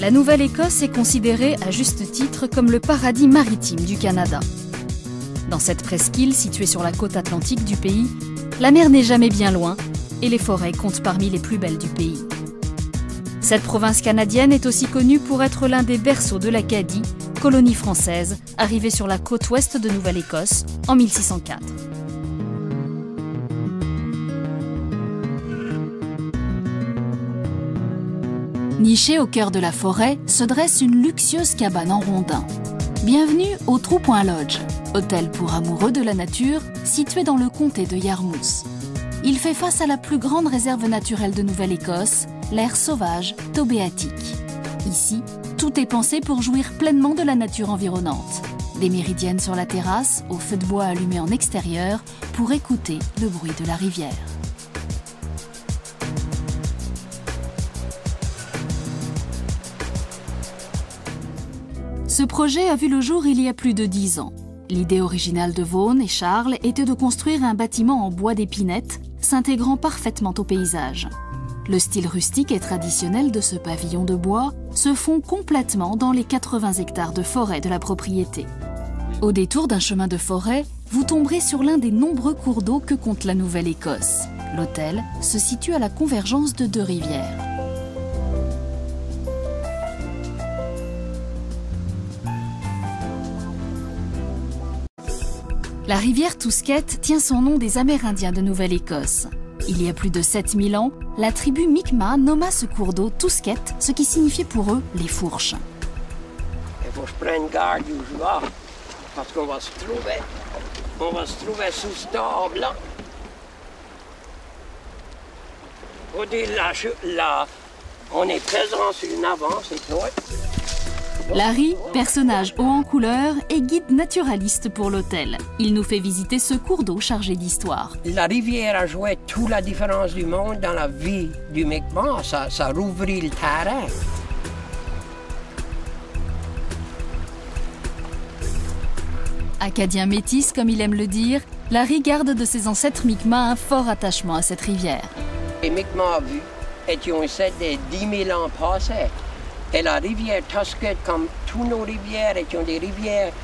La Nouvelle-Écosse est considérée à juste titre comme le paradis maritime du Canada. Dans cette presqu'île située sur la côte atlantique du pays, la mer n'est jamais bien loin et les forêts comptent parmi les plus belles du pays. Cette province canadienne est aussi connue pour être l'un des berceaux de l'Acadie, colonie française arrivée sur la côte ouest de Nouvelle-Écosse en 1604. Nichée au cœur de la forêt, se dresse une luxueuse cabane en rondin. Bienvenue au Trou Point Lodge, hôtel pour amoureux de la nature situé dans le comté de Yarmouth. Il fait face à la plus grande réserve naturelle de Nouvelle-Écosse, l'aire sauvage Tobeatic. Ici, tout est pensé pour jouir pleinement de la nature environnante. Des méridiennes sur la terrasse, au feu de bois allumé en extérieur, pour écouter le bruit de la rivière. Ce projet a vu le jour il y a plus de 10 ans. L'idée originale de Vaughan et Charles était de construire un bâtiment en bois d'épinette, s'intégrant parfaitement au paysage. Le style rustique et traditionnel de ce pavillon de bois se fond complètement dans les 80 hectares de forêt de la propriété. Au détour d'un chemin de forêt, vous tomberez sur l'un des nombreux cours d'eau que compte la Nouvelle-Écosse. L'hôtel se situe à la convergence de 2 rivières. La rivière Tousquet tient son nom des Amérindiens de Nouvelle-Écosse. Il y a plus de 7000 ans, la tribu Mi'kmaq nomma ce cours d'eau Tousquet, ce qui signifiait pour eux les fourches. Il faut que je prenne garde où je vais, parce qu'on va se trouver sous cet arbre-là. Faut dire là, on est présent sur une avance et tout. Larry, personnage haut en couleur, est guide naturaliste pour l'hôtel. Il nous fait visiter ce cours d'eau chargé d'histoire. La rivière a joué toute la différence du monde dans la vie du Mi'kmaq. Ça rouvrit le terrain. Acadien métis, comme il aime le dire, Larry garde de ses ancêtres Mi'kmaq un fort attachement à cette rivière. Les Mi'kmaq étaient ici des 10 000 ans passés. Et la rivière Tousquet, comme toutes nos rivières, étaient des rivières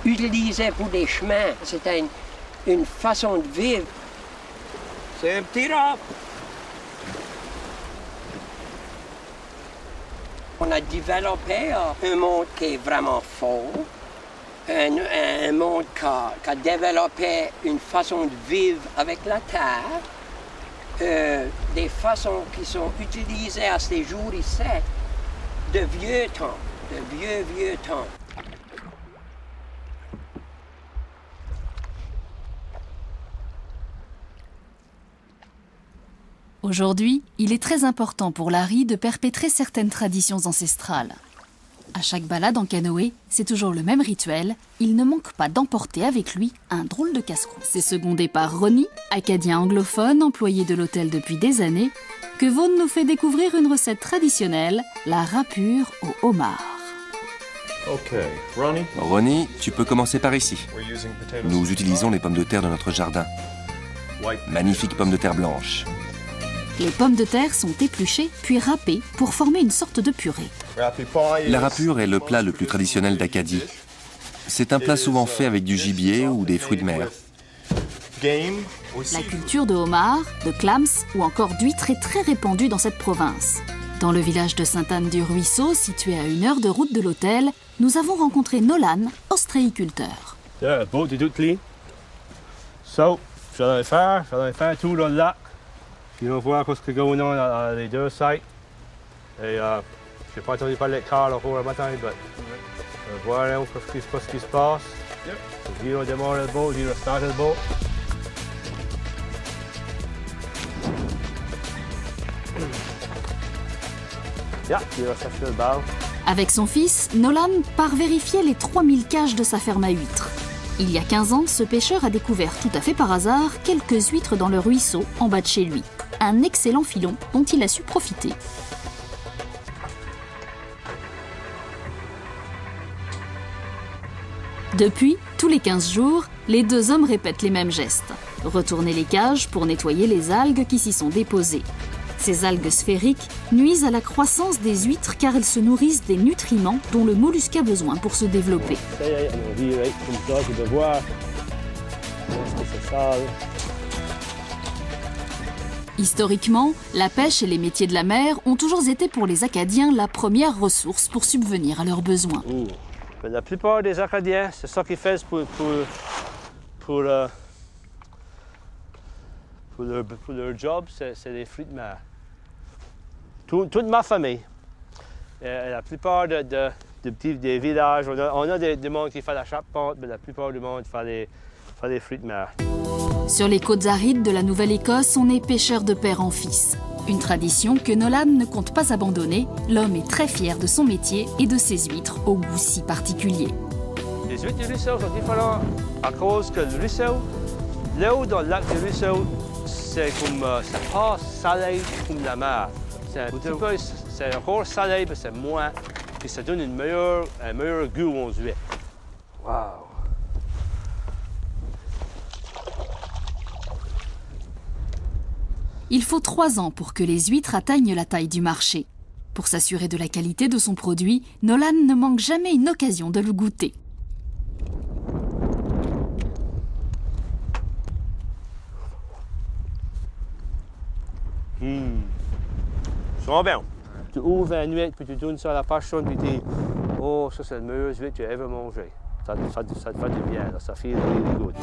utilisées pour des chemins. C'était une façon de vivre. C'est un petit rap. On a développé un monde qui est vraiment fort. Un monde qui a développé une façon de vivre avec la terre. Des façons qui sont utilisées à ces jours ici. De vieux temps, de vieux temps. Aujourd'hui, il est très important pour Larry de perpétrer certaines traditions ancestrales. À chaque balade en canoë, c'est toujours le même rituel. Il ne manque pas d'emporter avec lui un drôle de casse-cou. C'est secondé par Ronnie, acadien anglophone, employé de l'hôtel depuis des années, que Vaughan nous fait découvrir une recette traditionnelle, la râpure au homard. Ronnie, tu peux commencer par ici. Nous utilisons les pommes de terre de notre jardin. Magnifiques pommes de terre blanches. Les pommes de terre sont épluchées puis râpées pour former une sorte de purée. La râpure est le plat le plus traditionnel d'Acadie. C'est un plat souvent fait avec du gibier ou des fruits de mer. La culture de homard, de clams ou encore d'huîtres est très répandue dans cette province. Dans le village de Sainte-Anne-du-Ruisseau, situé à 1 heure de route de l'hôtel, nous avons rencontré Nolan, ostréiculteur. La boat est toute clean. So, je vais faire tout là. Puis on va voir ce qui est going on dans les 2 sites. Et je n'ai pas entendu parler de Carl au matin, mais on va voir ce qui se passe. Dis on démarre le boat, dis on start le boat. Avec son fils, Nolan part vérifier les 3000 cages de sa ferme à huîtres. Il y a 15 ans, ce pêcheur a découvert tout à fait par hasard quelques huîtres dans le ruisseau en bas de chez lui. Un excellent filon dont il a su profiter. Depuis, tous les 15 jours, les 2 hommes répètent les mêmes gestes. Retourner les cages pour nettoyer les algues qui s'y sont déposées. Ces algues sphériques nuisent à la croissance des huîtres car elles se nourrissent des nutriments dont le mollusque a besoin pour se développer. Historiquement, la pêche et les métiers de la mer ont toujours été pour les Acadiens la première ressource pour subvenir à leurs besoins. La plupart des Acadiens, c'est ça qu'ils font pour leur job, c'est les fruits de mer. Toute ma famille, la plupart des villages, on a des monde qui font la charpente, mais la plupart du monde fait les fruits de mer. Sur les côtes arides de la Nouvelle-Écosse, on est pêcheur de père en fils. Une tradition que Nolan ne compte pas abandonner. L'homme est très fier de son métier et de ses huîtres au goût si particulier. Les huîtres du ruisseau sont différentes à cause que le ruisseau, l'eau dans le lac du ruisseau, c'est pas salé comme la mer. C'est encore salé, mais c'est moins, puis ça donne un meilleur goût aux huîtres. Wow! Il faut 3 ans pour que les huîtres atteignent la taille du marché. Pour s'assurer de la qualité de son produit, Nolan ne manque jamais une occasion de le goûter. Ils sont bien. Tu ouvres une huître, puis tu donnes ça à la personne, puis tu dis « Oh, ça c'est la meilleure huître que j'ai jamais mangée. » Ça te fait du bien, ça fait really good.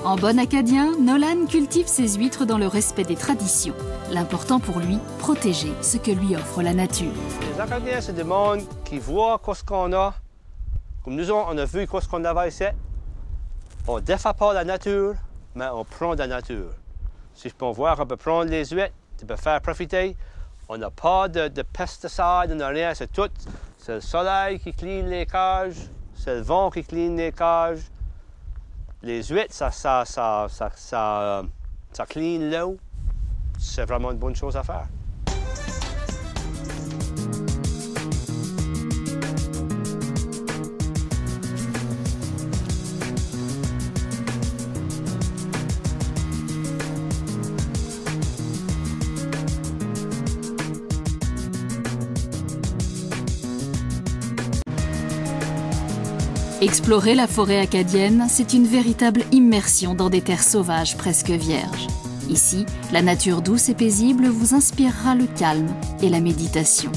En bon acadien, Nolan cultive ses huîtres dans le respect des traditions. L'important pour lui, protéger ce que lui offre la nature. Les Acadiens, c'est des mondes qui voient ce qu'on a. Comme nous, on a vu ce qu'on avait ici. On ne défait pas la nature, mais on prend la nature. Si je peux voir, on peut prendre les huîtres, tu peux faire profiter. On n'a pas de pesticides, on n'a rien, c'est tout. C'est le soleil qui clean les cages, c'est le vent qui clean les cages. Les huîtres, ça clean l'eau. C'est vraiment une bonne chose à faire. Explorer la forêt acadienne, c'est une véritable immersion dans des terres sauvages presque vierges. Ici, la nature douce et paisible vous inspirera le calme et la méditation.